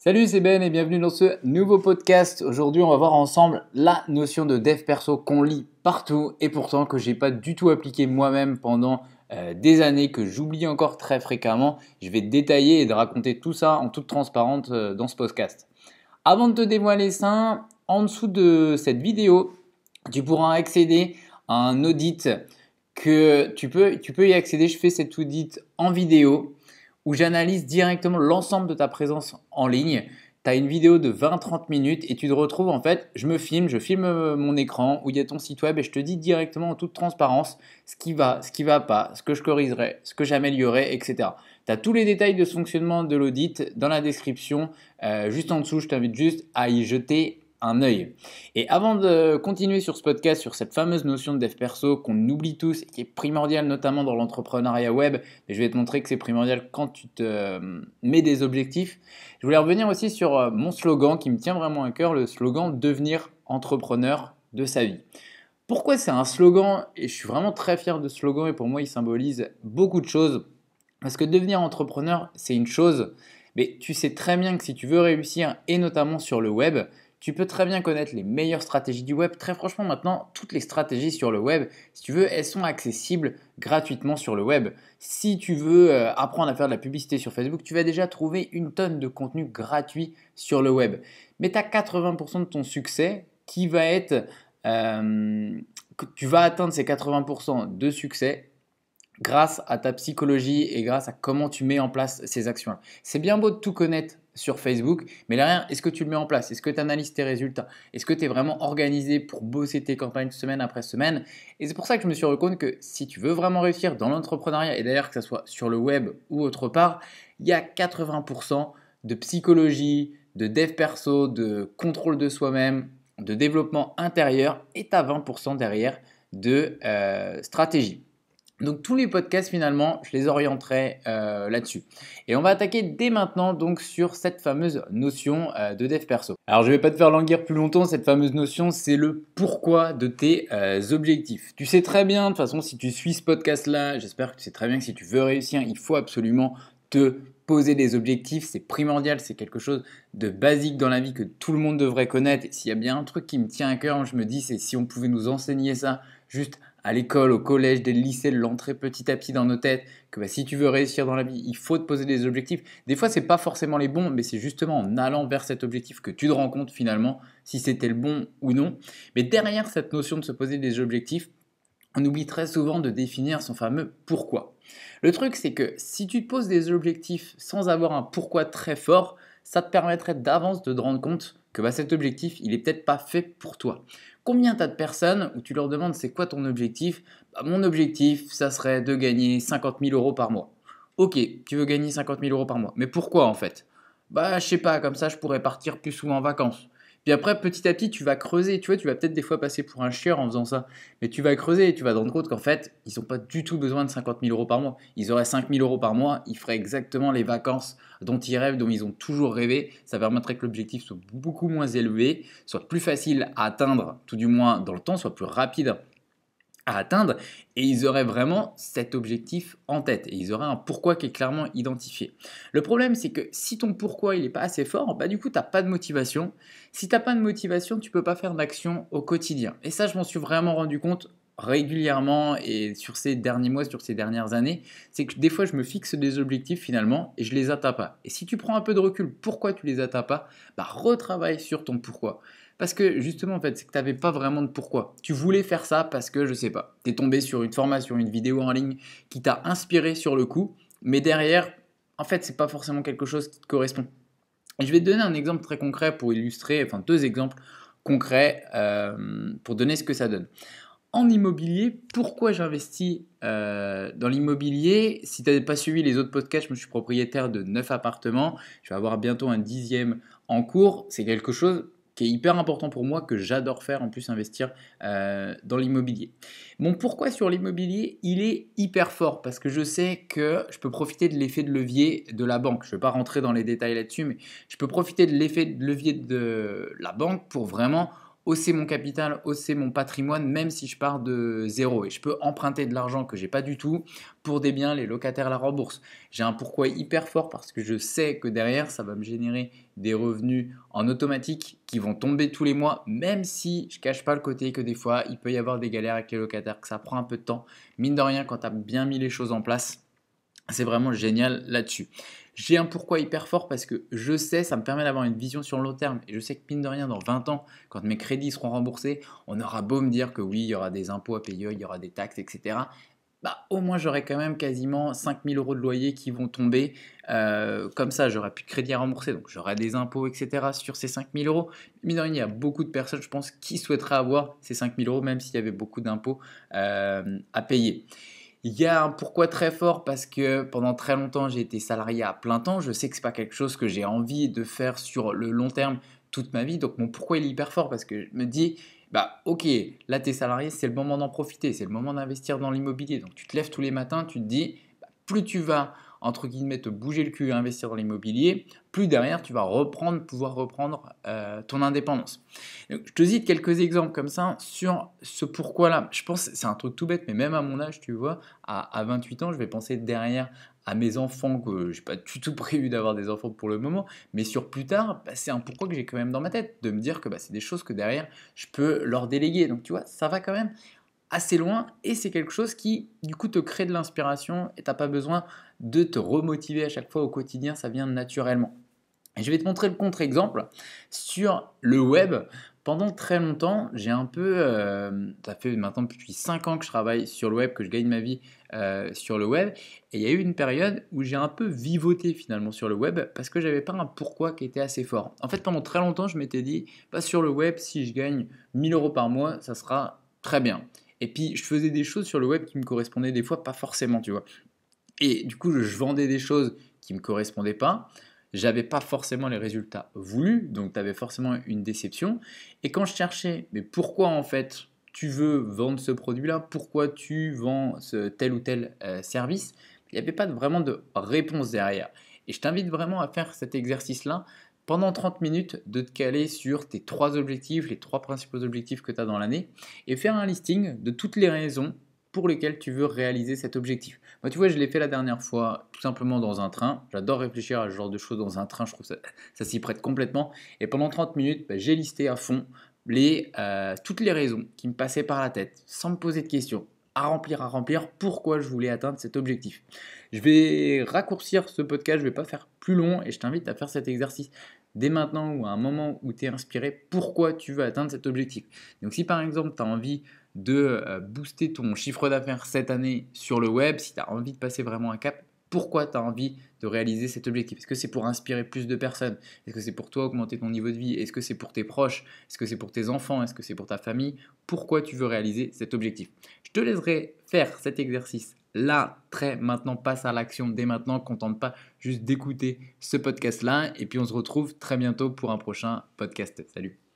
Salut, c'est Ben et bienvenue dans ce nouveau podcast. Aujourd'hui, on va voir ensemble la notion de dev perso qu'on lit partout et pourtant que j'ai pas du tout appliqué moi-même pendant des années, que j'oublie encore très fréquemment. Je vais détailler et de raconter tout ça en toute transparence dans ce podcast. Avant de te dévoiler ça, en dessous de cette vidéo, tu pourras accéder à un audit que tu peux y accéder. Je fais cet audit en vidéo où j'analyse directement l'ensemble de ta présence en ligne. Tu as une vidéo de 20-30 minutes et tu te retrouves en fait, je filme mon écran où il y a ton site web et je te dis directement en toute transparence ce qui va pas, ce que je corrigerai, ce que j'améliorerai, etc. Tu as tous les détails de ce fonctionnement de l'audit dans la description. Juste en dessous, je t'invite juste à y jeter un œil. Et avant de continuer sur ce podcast, sur cette fameuse notion de dev perso qu'on oublie tous et qui est primordiale notamment dans l'entrepreneuriat web, et je vais te montrer que c'est primordial quand tu te mets des objectifs, je voulais revenir aussi sur mon slogan qui me tient vraiment à cœur, le slogan devenir entrepreneur de sa vie. Pourquoi c'est un slogan? Et je suis vraiment très fier de ce slogan et pour moi il symbolise beaucoup de choses. Parce que devenir entrepreneur, c'est une chose, mais tu sais très bien que si tu veux réussir, et notamment sur le web, tu peux très bien connaître les meilleures stratégies du web. Très franchement, maintenant, toutes les stratégies sur le web, si tu veux, elles sont accessibles gratuitement sur le web. Si tu veux apprendre à faire de la publicité sur Facebook, tu vas déjà trouver une tonne de contenu gratuit sur le web. Mais tu as 80% de ton succès qui va être... que tu vas atteindre ces 80% de succès grâce à ta psychologie et grâce à comment tu mets en place ces actions-là. C'est bien beau de tout connaître sur Facebook, mais derrière, est-ce que tu le mets en place? Est-ce que tu analyses tes résultats? Est-ce que tu es vraiment organisé pour bosser tes campagnes semaine après semaine? Et c'est pour ça que je me suis rendu compte que si tu veux vraiment réussir dans l'entrepreneuriat, et d'ailleurs que ce soit sur le web ou autre part, il y a 80% de psychologie, de dev perso, de contrôle de soi-même, de développement intérieur, et tu as 20% derrière de stratégie. Donc tous les podcasts finalement, je les orienterai là-dessus. Et on va attaquer dès maintenant donc sur cette fameuse notion de dev perso. Alors je ne vais pas te faire languir plus longtemps, cette fameuse notion c'est le pourquoi de tes objectifs. Tu sais très bien, de toute façon si tu suis ce podcast-là, j'espère que tu sais très bien que si tu veux réussir, il faut absolument te poser des objectifs, c'est primordial, c'est quelque chose de basique dans la vie que tout le monde devrait connaître. Et s'il y a bien un truc qui me tient à cœur, je me dis, c'est si on pouvait nous enseigner ça juste à l'école, au collège, dès le lycée, l'entrer petit à petit dans nos têtes, que si tu veux réussir dans la vie, il faut te poser des objectifs. Des fois, ce n'est pas forcément les bons, mais c'est justement en allant vers cet objectif que tu te rends compte finalement si c'était le bon ou non. Mais derrière cette notion de se poser des objectifs, on oublie très souvent de définir son fameux pourquoi. Le truc, c'est que si tu te poses des objectifs sans avoir un pourquoi très fort, ça te permettrait d'avance de te rendre compte que cet objectif, il n'est peut-être pas fait pour toi. Combien tu as de personnes où tu leur demandes c'est quoi ton objectif? Mon objectif, ça serait de gagner 50 000 euros par mois. Ok, tu veux gagner 50 000 euros par mois, mais pourquoi en fait? Je sais pas, comme ça je pourrais partir plus souvent en vacances. Puis après, petit à petit, tu vas creuser. Tu vois, tu vas peut-être des fois passer pour un chieur en faisant ça. Mais tu vas creuser et tu vas te rendre compte qu'en fait, ils n'ont pas du tout besoin de 50 000 euros par mois. Ils auraient 5 000 euros par mois, ils feraient exactement les vacances dont ils rêvent, dont ils ont toujours rêvé. Ça permettrait que l'objectif soit beaucoup moins élevé, soit plus facile à atteindre, tout du moins dans le temps, soit plus rapide à atteindre, et ils auraient vraiment cet objectif en tête et ils auraient un pourquoi qui est clairement identifié. Le problème, c'est que si ton pourquoi il n'est pas assez fort, du coup tu n'as pas de motivation. Si tu n'as pas de motivation, tu ne peux pas faire d'action au quotidien. Et ça, je m'en suis vraiment rendu compte régulièrement et sur ces derniers mois, sur ces dernières années, c'est que des fois je me fixe des objectifs finalement et je les atteins pas. Et si tu prends un peu de recul, pourquoi tu les atteins pas, retravaille sur ton pourquoi. Parce que justement, en fait, c'est que tu n'avais pas vraiment de pourquoi. Tu voulais faire ça parce que, je sais pas, tu es tombé sur une formation, une vidéo en ligne qui t'a inspiré sur le coup, mais derrière, en fait, c'est pas forcément quelque chose qui te correspond. Et je vais te donner un exemple très concret pour illustrer, enfin deux exemples concrets pour donner ce que ça donne. En immobilier, pourquoi j'investis dans l'immobilier? Si tu n'avais pas suivi les autres podcasts, je suis propriétaire de 9 appartements. Je vais avoir bientôt un 10e en cours. C'est quelque chose qui est hyper important pour moi, que j'adore faire, en plus investir dans l'immobilier. Mon pourquoi sur l'immobilier, il est hyper fort parce que je sais que je peux profiter de l'effet de levier de la banque. Je ne vais pas rentrer dans les détails là-dessus, mais je peux profiter de l'effet de levier de la banque pour vraiment hausser mon capital, hausser mon patrimoine, même si je pars de zéro. Et je peux emprunter de l'argent que j'ai pas du tout pour des biens, les locataires la remboursent. J'ai un pourquoi hyper fort parce que je sais que derrière, ça va me générer des revenus en automatique qui vont tomber tous les mois, même si je cache pas le côté que des fois, il peut y avoir des galères avec les locataires, que ça prend un peu de temps. Mine de rien, quand tu as bien mis les choses en place, c'est vraiment génial là-dessus. J'ai un pourquoi hyper fort parce que je sais, ça me permet d'avoir une vision sur le long terme. Et je sais que mine de rien, dans 20 ans, quand mes crédits seront remboursés, on aura beau me dire que oui, il y aura des impôts à payer, il y aura des taxes, etc. Bah, au moins, j'aurai quand même quasiment 5 000 euros de loyer qui vont tomber. Comme ça, j'aurai plus de crédit à rembourser. Donc, j'aurai des impôts, etc. sur ces 5 000 euros. Mine de rien, il y a beaucoup de personnes, je pense, qui souhaiteraient avoir ces 5 000 euros, même s'il y avait beaucoup d'impôts à payer. Il y a un pourquoi très fort parce que pendant très longtemps, j'ai été salarié à plein temps. Je sais que ce n'est pas quelque chose que j'ai envie de faire sur le long terme toute ma vie. Donc mon pourquoi il est hyper fort parce que je me dis, bah ok, là tu es salarié, c'est le moment d'en profiter, c'est le moment d'investir dans l'immobilier. Donc tu te lèves tous les matins, tu te dis, bah, plus tu vas entre guillemets te bouger le cul et investir dans l'immobilier, plus derrière tu vas pouvoir reprendre ton indépendance. Donc, je te cite quelques exemples comme ça sur ce pourquoi-là. Je pense que c'est un truc tout bête, mais même à mon âge, tu vois, à 28 ans, je vais penser derrière à mes enfants, que je n'ai pas du tout prévu d'avoir des enfants pour le moment, mais sur plus tard, bah, c'est un pourquoi que j'ai quand même dans ma tête, de me dire que bah, c'est des choses que derrière, je peux leur déléguer. Donc tu vois, ça va quand même assez loin et c'est quelque chose qui du coup te crée de l'inspiration et tu n'as pas besoin de te remotiver à chaque fois au quotidien, ça vient naturellement. Et je vais te montrer le contre-exemple sur le web. Pendant très longtemps, j'ai un peu, ça fait maintenant depuis 5 ans que je travaille sur le web, que je gagne ma vie sur le web. Et il y a eu une période où j'ai un peu vivoté finalement sur le web parce que j'avais pas un pourquoi qui était assez fort. En fait, pendant très longtemps, je m'étais dit, bah, sur le web, si je gagne 1000 euros par mois, ça sera très bien. Et puis, je faisais des choses sur le web qui me correspondaient des fois pas forcément, tu vois. Et du coup, je vendais des choses qui ne me correspondaient pas. J'avais pas forcément les résultats voulus, donc tu avais forcément une déception. Et quand je cherchais, mais pourquoi en fait tu veux vendre ce produit-là, pourquoi tu vends tel ou tel service, il n'y avait pas vraiment de réponse derrière. Et je t'invite vraiment à faire cet exercice-là pendant 30 minutes, de te caler sur tes 3 objectifs, les 3 principaux objectifs que tu as dans l'année, et faire un listing de toutes les raisons pour lesquelles tu veux réaliser cet objectif. Moi, tu vois, je l'ai fait la dernière fois tout simplement dans un train. J'adore réfléchir à ce genre de choses dans un train, je trouve ça s'y prête complètement. Et pendant 30 minutes, bah, j'ai listé à fond toutes les raisons qui me passaient par la tête, sans me poser de questions, à remplir, pourquoi je voulais atteindre cet objectif. Je vais raccourcir ce podcast, je ne vais pas faire plus long et je t'invite à faire cet exercice dès maintenant ou à un moment où tu es inspiré, pourquoi tu veux atteindre cet objectif. Donc si par exemple tu as envie de booster ton chiffre d'affaires cette année sur le web, si tu as envie de passer vraiment un cap, pourquoi tu as envie de réaliser cet objectif? Est-ce que c'est pour inspirer plus de personnes? Est-ce que c'est pour toi augmenter ton niveau de vie? Est-ce que c'est pour tes proches? Est-ce que c'est pour tes enfants? Est-ce que c'est pour ta famille? Pourquoi tu veux réaliser cet objectif? Je te laisserai faire cet exercice là, maintenant, passe à l'action dès maintenant, contente pas juste d'écouter ce podcast-là. Et puis on se retrouve très bientôt pour un prochain podcast. Salut!